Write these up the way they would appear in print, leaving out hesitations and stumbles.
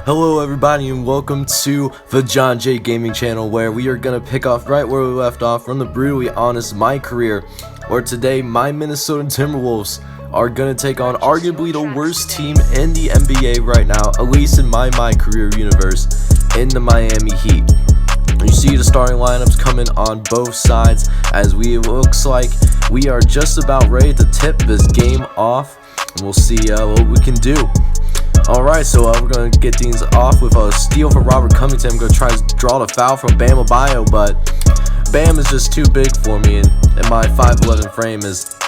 Hello everybody and welcome to the John J Gaming channel, where we are going to pick off right where we left off from the brutally honest MyCareer, where today my Minnesota Timberwolves are going to take on arguably the worst team in the NBA right now, at least in my MyCareer universe, in the Miami Heat. You see the starting lineups coming on both sides, as looks like we are just about ready to tip this game off, and we'll see what we can do. Alright, so we're going to get things off with a steal for Robert Covington. I'm going to try to draw the foul from Bam Adebayo, but Bam is just too big for me, and my 5'11 frame is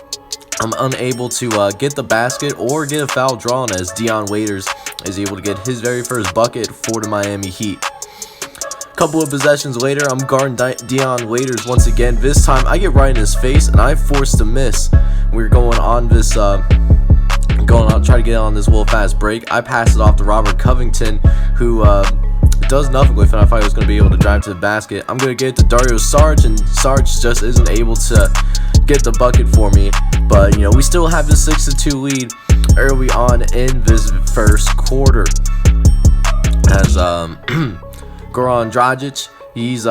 I'm unable to get the basket or get a foul drawn, as Dion Waiters is able to get his very first bucket for the Miami Heat. Couple of possessions later, I'm guarding Dion Waiters once again. This time I get right in his face and I forced a miss. We're going on this try to get on this little fast break. I pass it off to Robert Covington, who does nothing with it. I thought he was going to be able to drive to the basket. I'm going to get it to Dario Saric, and Saric just isn't able to get the bucket for me. But, we still have the 6-2 lead early on in this first quarter. As Goran Dragic, he's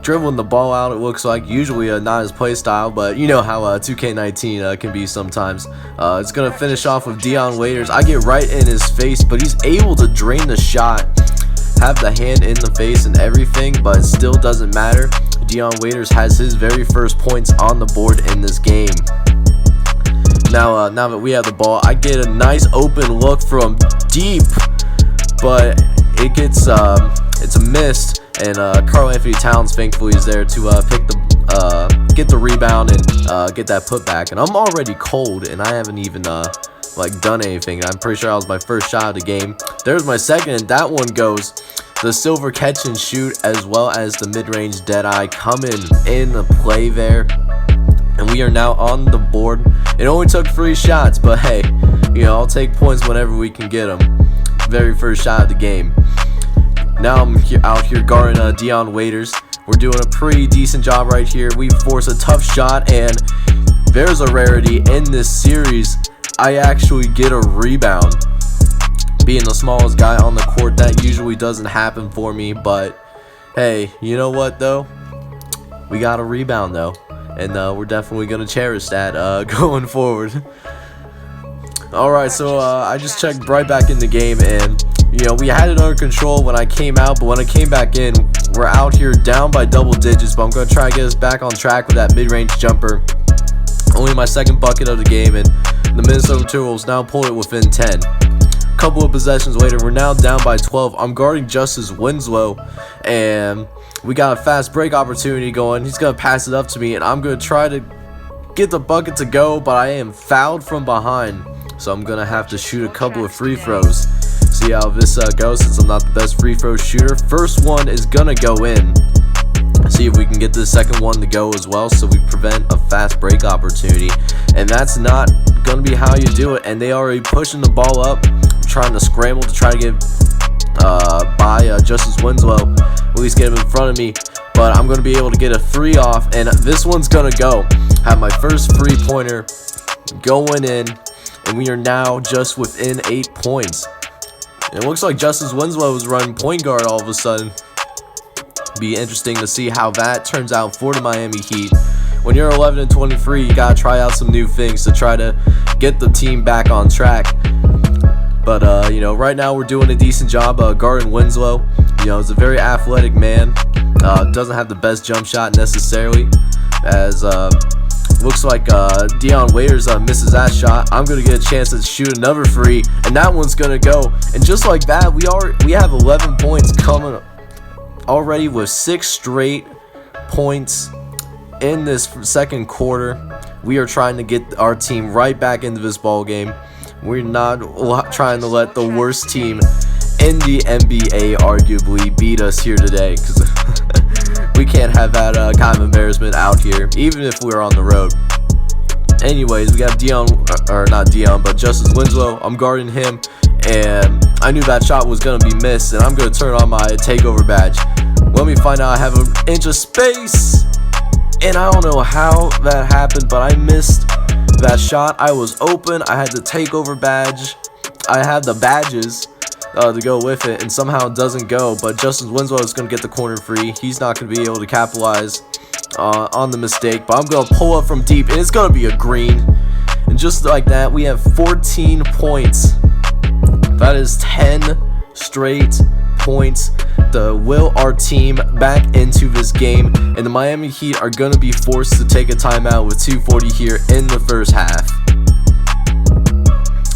dribbling the ball out, it looks like. Usually not his play style, but you know how 2K19 can be sometimes. It's going to finish off with Dion Waiters. I get right in his face, but he's able to drain the shot, have the hand in the face and everything, but it still doesn't matter. Dion Waiters has his very first points on the board in this game. Now that we have the ball, I get a nice open look from deep, but it gets it's a miss. And Karl Anthony Towns thankfully is there to get the rebound and get that putback. And I'm already cold, and I haven't even done anything. I'm pretty sure that was my first shot of the game. There's my second, and that one goes. The silver catch and shoot, as well as the mid-range deadeye, coming in the play there. And we are now on the board. It only took 3 shots, but hey, I'll take points whenever we can get them. Very first shot of the game. Now I'm out here guarding Dion Waiters. We're doing a pretty decent job right here. We force a tough shot, and there's a rarity in this series. I actually get a rebound. Being the smallest guy on the court, that usually doesn't happen for me, but hey, you know what though? We got a rebound though, and we're definitely going to cherish that going forward. Alright, so I just checked right back in the game, and we had it under control when I came out, but when I came back in, we're out here down by double digits, but I'm going to try to get us back on track with that mid-range jumper. Only my second bucket of the game, and the Minnesota Timberwolves now pulled it within 10. Couple of possessions later, we're now down by 12. I'm guarding Justice Winslow, and we got a fast break opportunity going. He's going to pass it up to me, and I'm going to try to get the bucket to go, but I am fouled from behind, so I'm going to have to shoot a couple of free throws. See how this goes, since I'm not the best free throw shooter. First one is gonna go in. See if we can get the second one to go as well, so we prevent a fast break opportunity. And that's not gonna be how you do it. And they already pushing the ball up, trying to scramble to try to get by Justice Winslow, at least get him in front of me. But I'm gonna be able to get a 3 off, and this one's gonna go. Have my first 3-pointer going in, and we are now just within 8 points. It looks like Justice Winslow is running point guard all of a sudden. Be interesting to see how that turns out for the Miami Heat. When you're 11-23, you gotta try out some new things to try to get the team back on track. But right now we're doing a decent job guarding Winslow. He's a very athletic man. Doesn't have the best jump shot necessarily, as looks like Dion Waiters misses that shot. I'm going to get a chance to shoot another free, and that one's going to go. And just like that, we have 11 points coming already, with 6 straight points in this second quarter. We are trying to get our team right back into this ball game. We're not trying to let the worst team in the NBA arguably beat us here today, because we can't have that kind of embarrassment out here, even if we're on the road. Anyways, we got Justice Winslow. I'm guarding him, and I knew that shot was going to be missed, and I'm going to turn on my takeover badge. Let me find out I have an inch of space, and I don't know how that happened, but I missed that shot. I was open. I had the takeover badge. I had the badges, to go with it, and somehow it doesn't go. But Justin Winslow is going to get the corner free. He's not going to be able to capitalize on the mistake, but I'm going to pull up from deep, and it's going to be a green. And just like that, we have 14 points. That is 10 straight points to will our team back into this game, and the Miami Heat are going to be forced to take a timeout with 2:40 here in the first half.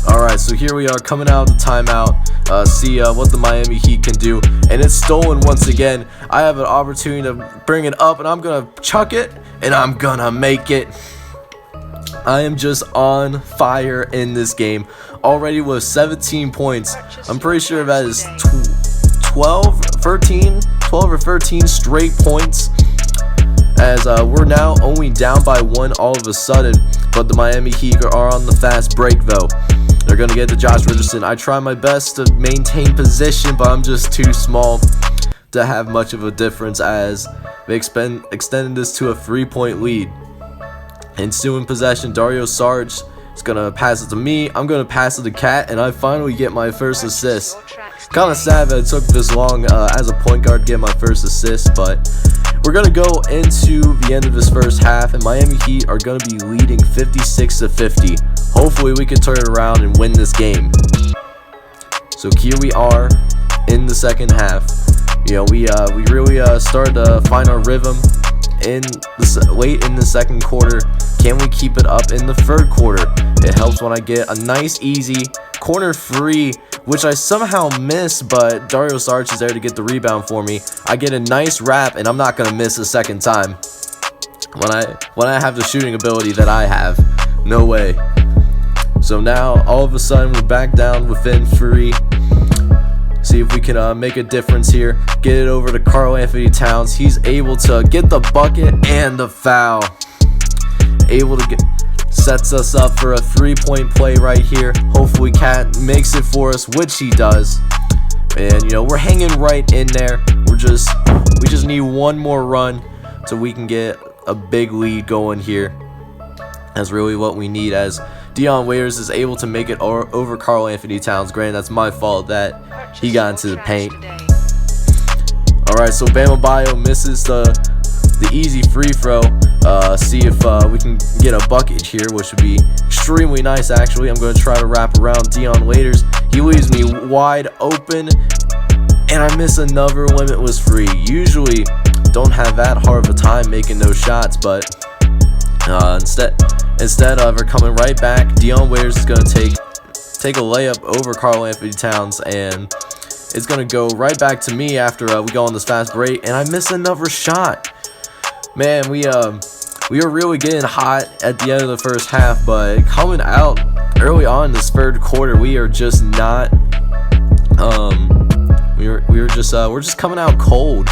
Alright, so here we are coming out of the timeout, see what the Miami Heat can do, and it's stolen once again. I have an opportunity to bring it up, and I'm going to chuck it, and I'm going to make it. I am just on fire in this game, already with 17 points. I'm pretty sure that is 12 or 13 straight points, as we're now only down by 1 all of a sudden, but the Miami Heat are on the fast break though. They're going to get to Josh Richardson. I try my best to maintain position, but I'm just too small to have much of a difference, as they extended this to a 3-point lead. Ensuing possession, Dario Saric is going to pass it to me. I'm going to pass it to Cat, and I finally get my first assist. Kind of sad that it took this long as a point guard to get my first assist, but we're going to go into the end of this first half, and Miami Heat are going to be leading 56-50. Hopefully we can turn it around and win this game. So here we are in the second half. You know, we really started to find our rhythm late in the second quarter. Can we keep it up in the third quarter? It helps when I get a nice easy corner free, which I somehow miss, but Dario Saric is there to get the rebound for me. I get a nice wrap, and I'm not going to miss a second time when I have the shooting ability that I have. No way. So now all of a sudden we're back down within 3. See if we can make a difference here. Get it over to Karl Anthony Towns. He's able to get the bucket and the foul. Able to sets us up for a 3-point play right here. Hopefully Cat makes it for us, which he does. And you know, we're hanging right in there. We just need one more run so we can get a big lead going here. That's really what we need, as Dion Waiters is able to make it over Karl Anthony Towns. Granted, that's my fault that he got into the paint. Alright, so Bam Adebayo misses the easy free throw. See if we can get a bucket here, which would be extremely nice actually. I'm going to try to wrap around Dion Waiters. He leaves me wide open, and I miss another limitless free. Usually don't have that hard of a time making those shots, but instead of her coming right back, Dion Waiters is going to take a layup over Karl Anthony Towns, and it's going to go right back to me after we go on this fast break, and I miss another shot. Man, we are really getting hot at the end of the first half, but coming out early on in this third quarter, we are just not we're just coming out cold,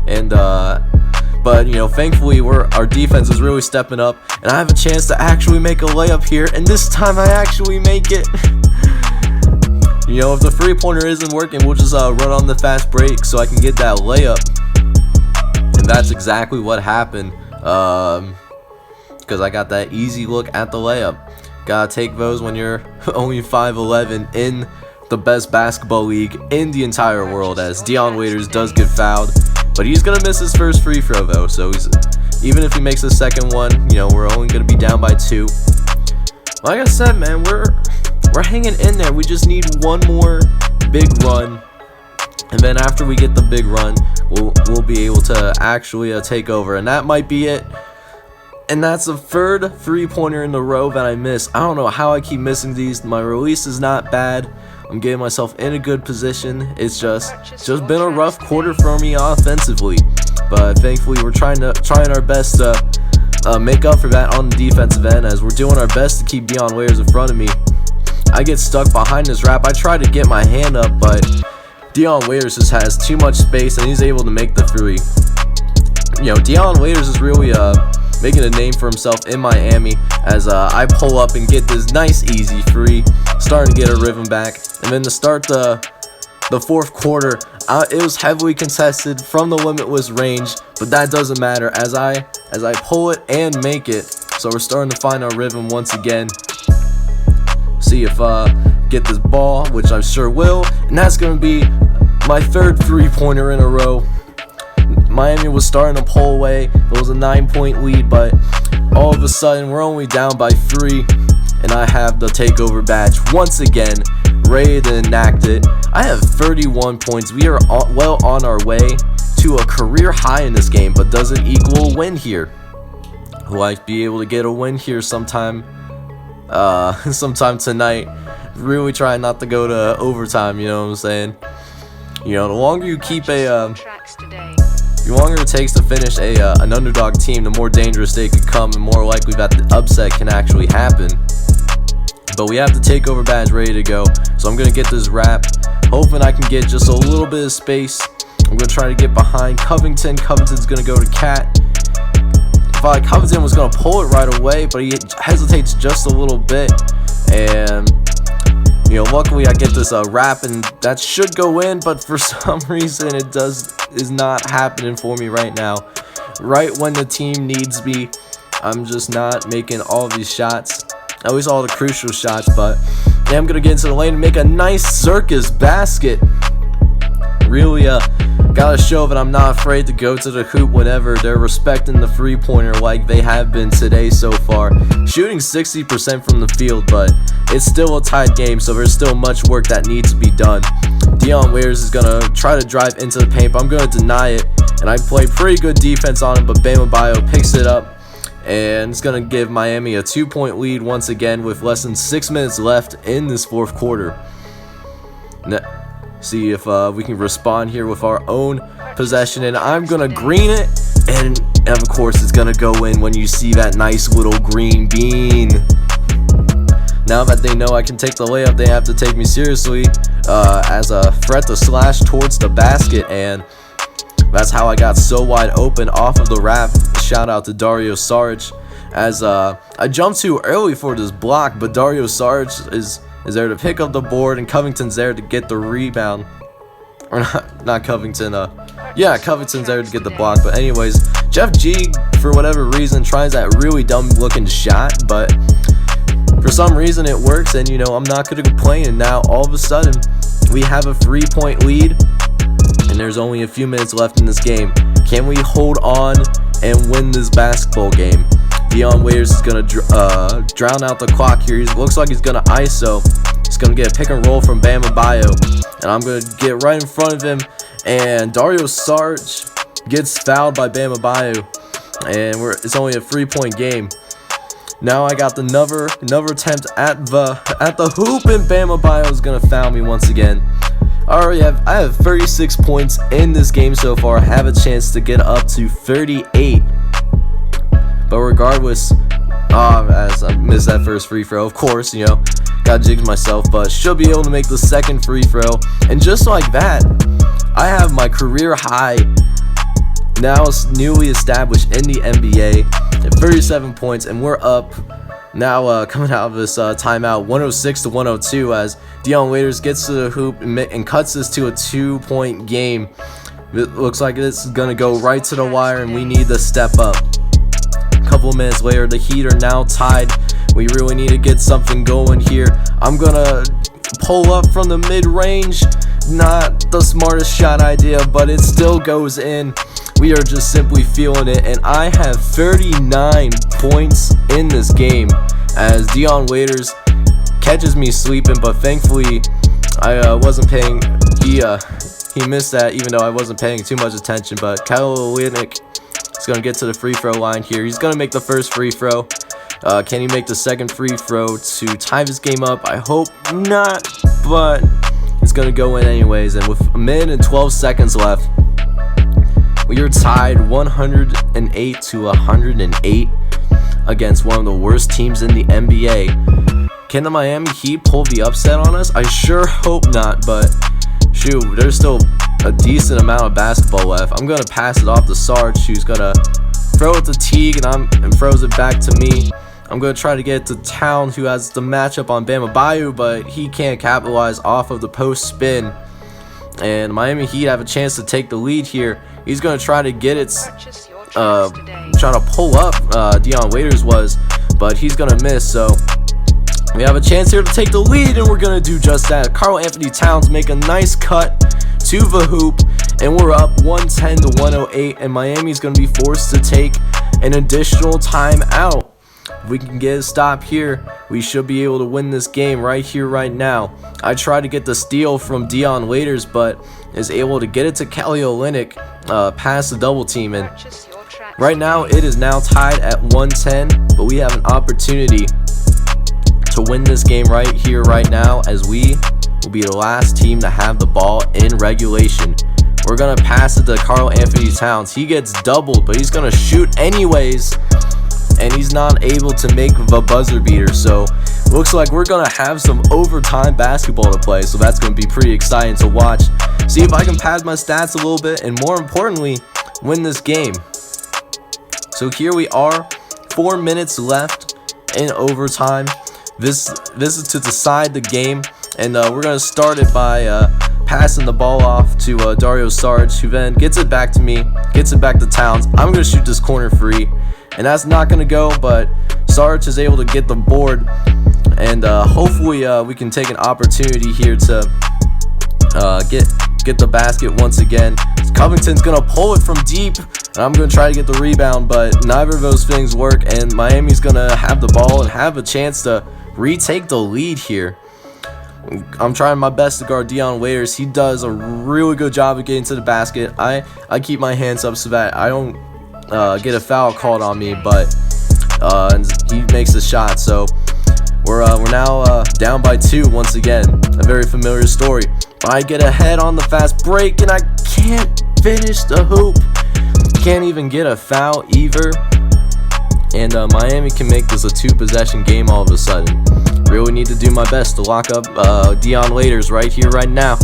and but you know, thankfully our defense is really stepping up, and I have a chance to actually make a layup here, and this time I actually make it. You know, if the 3-pointer isn't working, we'll just run on the fast break so I can get that layup. And that's exactly what happened, because I got that easy look at the layup. Gotta take those when you're only 5'11" in the best basketball league in the entire world, as Dion Waiters does get fouled. But he's going to miss his first free throw though, so even if he makes the second one, you know, we're only going to be down by 2. Like I said, man, we're hanging in there. We just need one more big run. And then after we get the big run, we'll be able to actually take over, and that might be it. And that's the third 3-pointer in a row that I miss. I don't know how I keep missing these. My release is not bad. I'm getting myself in a good position. It's just been a rough quarter for me offensively, but thankfully we're trying our best to make up for that on the defensive end, as we're doing our best to keep Dion Waiters in front of me. I get stuck behind this wrap. I try to get my hand up, but Dion Waiters just has too much space, and he's able to make the 3. You know, Dion Waiters is really making a name for himself in Miami, as I pull up and get this nice easy 3, starting to get a rhythm back. And then to start the fourth quarter, it was heavily contested from the limitless range, but that doesn't matter as I pull it and make it. So we're starting to find our rhythm once again. See if get this ball, which I sure will, and that's going to be my third 3-pointer in a row. Miami was starting to pull away. It was a 9-point lead, but all of a sudden we're only down by 3, and I have the takeover badge once again, ready to enact it. I have 31 points. We are well on our way to a career high in this game, but does it equal a win here? Will I be able to get a win here sometime tonight? Really try not to go to overtime, you know what I'm saying? You know, the longer you keep the longer it takes to finish an underdog team, the more dangerous they could come, and more likely that the upset can actually happen. But we have the takeover badge ready to go, so I'm gonna get this wrap, hoping I can get just a little bit of space. I'm gonna try to get behind Covington. Covington's gonna go to Cat. Covington was gonna pull it right away, but he hesitates just a little bit, and you know, luckily I get this wrap, and that should go in, but for some reason it is not happening for me right now. Right when the team needs me, I'm just not making all of these shots, at least all the crucial shots. But yeah, I'm gonna get into the lane and make a nice circus basket. Really gotta show that I'm not afraid to go to the hoop whenever they're respecting the 3-pointer like they have been today so far. Shooting 60% from the field, but it's still a tied game, so there's still much work that needs to be done. Dion Waiters is gonna try to drive into the paint, but I'm gonna deny it, and I play pretty good defense on him, but Bam Adebayo picks it up, and it's gonna give Miami a 2-point lead once again with less than 6 minutes left in this fourth quarter. See if we can respond here with our own possession, and I'm gonna green it, and of course it's gonna go in when you see that nice little green bean. Now that they know I can take the layup, they have to take me seriously as a threat to slash towards the basket, and that's how I got so wide open off of the wrap. Shout out to Dario Saric, as I jumped too early for this block, but Dario Saric is there to pick up the board, and Covington's there to get the rebound. Or not Covington, yeah, Covington's there to get the block. But anyways, Jeff G, for whatever reason, tries that really dumb looking shot, but for some reason it works, and you know, I'm not gonna complain. And now all of a sudden we have a 3-point lead, and there's only a few minutes left in this game. Can we hold on and win this basketball game? Dion Waiters is going to drown out the clock here. He looks like he's going to ISO. He's going to get a pick and roll from Bam Adebayo, and I'm going to get right in front of him, and Dario Saric gets fouled by Bam Adebayo, and it's only a 3-point game. Now I got another attempt at the hoop, and Bam Adebayo is going to foul me once again. I have 36 points in this game so far. I have a chance to get up to 38. But regardless, as I missed that first free throw, of course, you know, got jigged myself, but should be able to make the second free throw. And just like that, I have my career high, now newly established in the NBA, at 37 points, and we're up now coming out of this timeout 106-102 as Dion Waiters gets to the hoop and cuts this to a 2-point game. It looks like this is going to go right to the wire, and we need to step up. Couple minutes later, the Heat are now tied. We really need to get something going here. I'm gonna pull up from the mid-range. Not the smartest shot idea, but it still goes in. We are just simply feeling it, and I have 39 points in this game as Dion Waiters catches me sleeping, but thankfully I wasn't paying. He missed that, even though I wasn't paying too much attention. But Kyle Olynyk is going to get to the free throw line here. He's going to make the first free throw. Can he make the second free throw to tie this game up? I hope not, but it's going to go in anyways. And with a minute and 12 seconds left, we are tied 108-108 against one of the worst teams in the NBA. Can the Miami Heat pull the upset on us? I sure hope not, but shoot, there's still a decent amount of basketball left. I'm going to pass it off to Sarge, who's going to throw it to Teague, and throws it back to me. I'm going to try to get it to Town, who has the matchup on Bam Adebayo, but he can't capitalize off of the post spin. And Miami Heat have a chance to take the lead here. He's going to try to get it, trying to pull up Dion Waiters was, but he's going to miss. So We have a chance here to take the lead, and we're going to do just that. Karl Anthony Towns make a nice cut to the hoop, and we're up 110 to 108, and Miami's going to be forced to take an additional timeout. If we can get a stop here, we should be able to win this game right here, right now. I tried to get the steal from Dion Waiters, but is able to get it to Kelly Olynyk past the double team, and right now it is now tied at 110, but we have an opportunity to win this game right here, right now, as we will be the last team to have the ball in regulation. We're going to pass it to Karl Anthony Towns. He gets doubled, but he's going to shoot anyways, and he's not able to make the buzzer beater. So looks like we're going to have some overtime basketball to play, so that's going to be pretty exciting to watch. See if I can pad my stats a little bit, and more importantly, win this game. So here we are, 4 minutes left in overtime. This is to decide the game, and we're going to start it by passing the ball off to Dario Saric, who then gets it back to me, gets it back to Towns. I'm going to shoot this corner free, and that's not going to go, but Saric is able to get the board, and hopefully we can take an opportunity here to get the basket once again. Covington's going to pull it from deep, and I'm going to try to get the rebound, but neither of those things work, and Miami's going to have the ball and have a chance to retake the lead here. I'm trying my best to guard Dion Waiters. He does a really good job of getting to the basket. I keep my hands up so that I don't get a foul called on me, but he makes the shot. So we're now down by 2 once again. A very familiar story. I get ahead on the fast break, and I can't finish the hoop. Can't even get a foul either. And Miami can make this a 2-possession game all of a sudden. Really need to do my best to lock up Dion Waiters right here, right now.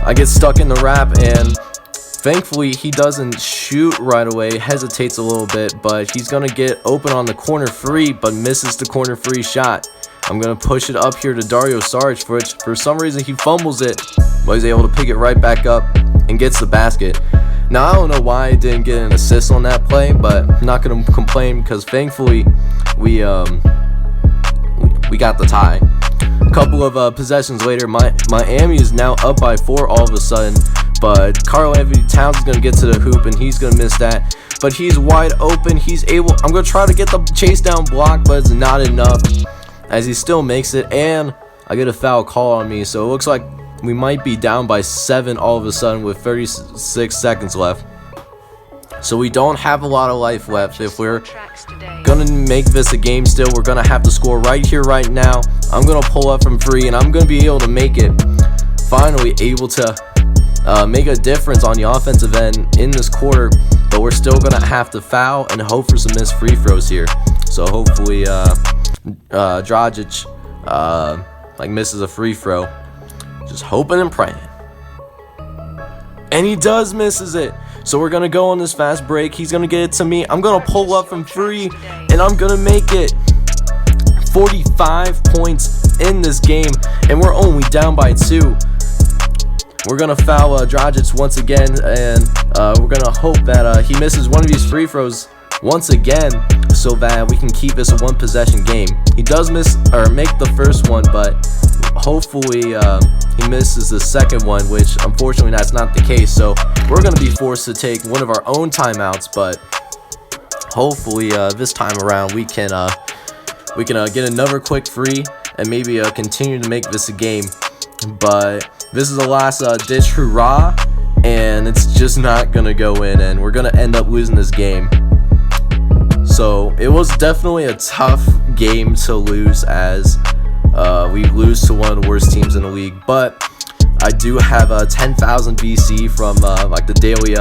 I get stuck in the wrap, and thankfully he doesn't shoot right away, hesitates a little bit, but he's going to get open on the corner free, but misses the corner free shot. I'm going to push it up here to Dario Saric, which for some reason he fumbles it, but he's able to pick it right back up and gets the basket. Now, I don't know why I didn't get an assist on that play, but I'm not going to complain because thankfully we got the tie. A couple of possessions later, Miami is now up by 4 all of a sudden, but Karl Anthony Towns is going to get to the hoop, and he's going to miss that. But he's wide open. I'm going to try to get the chase down block, but it's not enough, as he still makes it, and I get a foul call on me. So it looks like we might be down by 7 all of a sudden with 36 seconds left. So we don't have a lot of life left. If we're gonna make this a game still, we're gonna have to score right here, right now. I'm gonna pull up from free, and I'm gonna be able to make it. Finally able to make a difference on the offensive end in this quarter, but we're still gonna have to foul and hope for some missed free throws here. So hopefully Dragic misses a free throw. Just hoping and praying. And he misses it. So we're going to go on this fast break. He's going to get it to me. I'm going to pull up from free, and I'm going to make it. 45 points in this game, and we're only down by 2. We're going to foul Dragic once again, and we're going to hope that he misses one of these free throws once again so that we can keep this a 1-possession game. He does make the first one, but hopefully he misses the second one, which unfortunately that's not the case. So we're going to be forced to take one of our own timeouts, but hopefully this time around we can get another quick free and maybe continue to make this a game. But this is the last ditch hurrah, and it's just not going to go in, and we're going to end up losing this game. So it was definitely a tough game to lose, as we lose to one of the worst teams in the league. But I do have 10,000 VC from the daily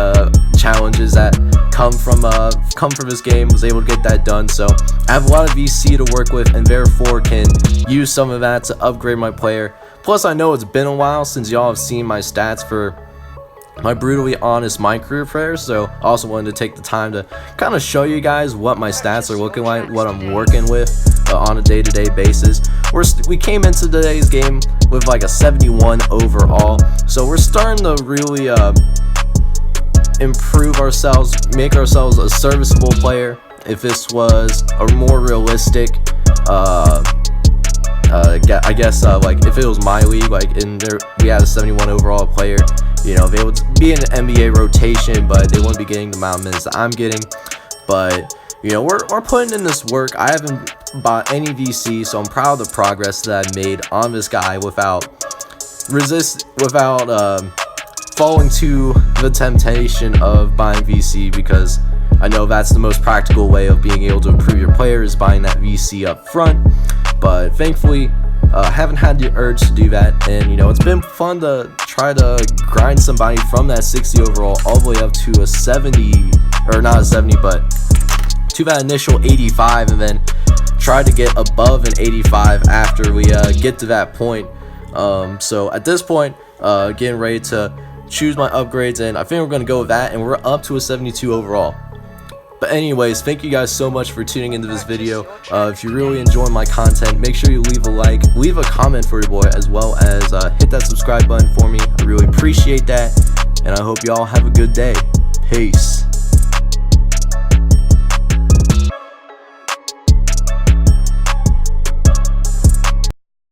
challenges that come from this game. Was able to get that done, so I have a lot of VC to work with, and therefore can use some of that to upgrade my player. Plus, I know it's been a while since y'all have seen my stats for my brutally honest MyCareer player, so I also wanted to take the time to kind of show you guys what my stats are looking like, what I'm working with on a day-to-day basis. We came into today's game with like a 71 overall, so we're starting to really improve ourselves, make ourselves a serviceable player. If this was a more realistic I guess like if it was my league, like in there we had a 71 overall player, you know, they would be in an NBA rotation, but they wouldn't be getting the amount of minutes that I'm getting. But you know, we're putting in this work. I haven't bought any VC, so I'm proud of the progress that I made on this guy without falling to the temptation of buying VC, because I know that's the most practical way of being able to improve your player, is buying that VC up front. But thankfully, I haven't had the urge to do that, and you know, it's been fun to try to grind somebody from that 60 overall all the way up to a 70, or not a 70, but to that initial 85, and then try to get above an 85 after we get to that point. So at this point, getting ready to choose my upgrades, and I think we're going to go with that, and we're up to a 72 overall. But anyways, thank you guys so much for tuning into this video. If you really enjoy my content, make sure you leave a like, leave a comment for your boy, as well as hit that subscribe button for me. I really appreciate that, and I hope y'all have a good day. Peace.